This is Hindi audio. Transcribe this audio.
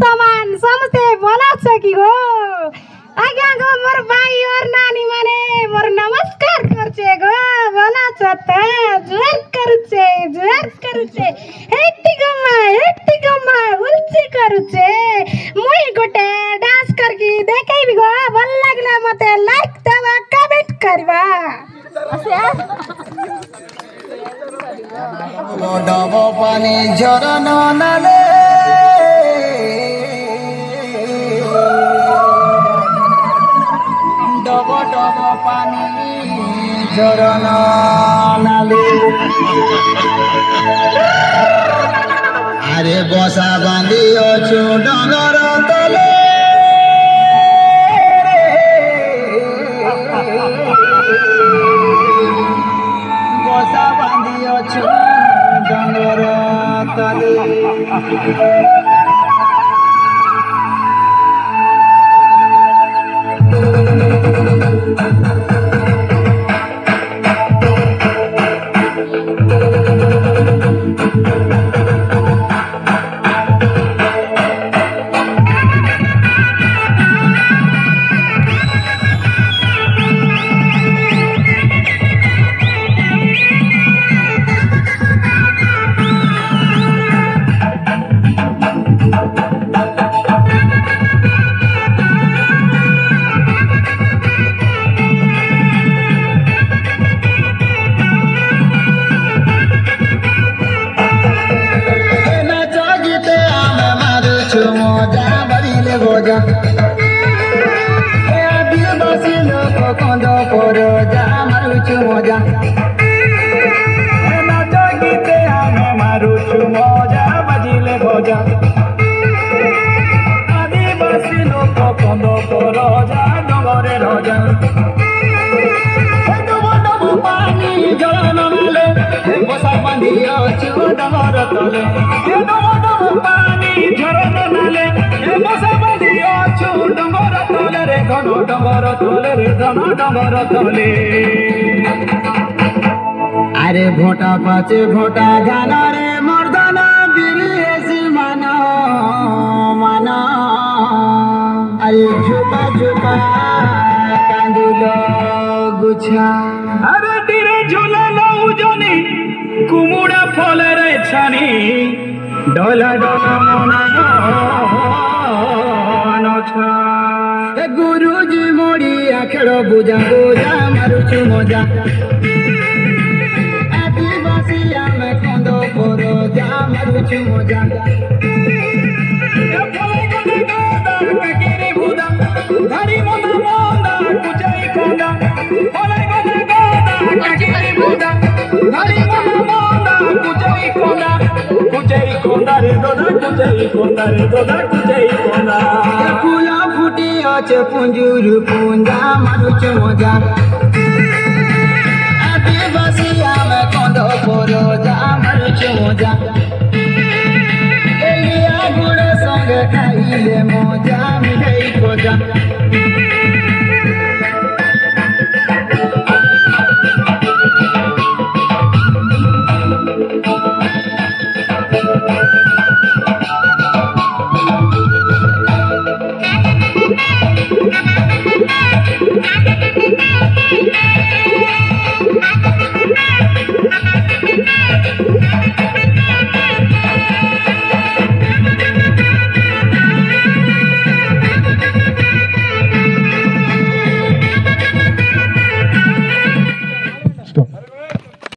समान समझते भला छ कि हो आज्ञा गो मोर भाई और नानी माने मोर नमस्कार करछे गो भला छ त जोर करुछे हेट्टी गम्मा उल्ची करुछे मुई गोटे डांस करके देखाइबी गो भल लागले मते लाइक देबा कमेंट करबा डब पानी झरना नाले डब पानी झरना नाले आरे बसा बांधी अछु डगर तले बसा बांधी अछु डगर तले आदिवासी लोक कंद पर जा मारुछु मजा नाच गीते आम मारुछु मजा बाजिले भजा आदिवासी लोक कंद पर जा डगरे रजा पानी जल नले बसा बांधी अछु डगर तले पानी झरना नाले बसा बांधी अछु डगर तले रे घन डगर तले रे घन डगर तले अरे भोटा पाचे भोटा गान रे मर्दन बिरिएसी माना अरे झुका कांदुल गुछा अरे तीरे झूला लौजनी कुमुड़ा फल रे छानी डोला मना नछा गुरुजी मोड़ी आखेड़ बुझा मारुछु मजा आदिवासी आमे कंद पर जा मारुछु मजा धारी मना मोंदा कुचाई कोंदा ओले गोले गोदा काकीरी बुदा धारी मना मोंदा कुचाई कोंदा रे दोदा कुचाई कोंदा फूला फुटी आछे पुंजुरु पुंजा मारुछु मजा आदिवासी आमे कंद पर जा मारुछु मजा एलिया गुड़ संगे खाइले मजा मिठाई खोजा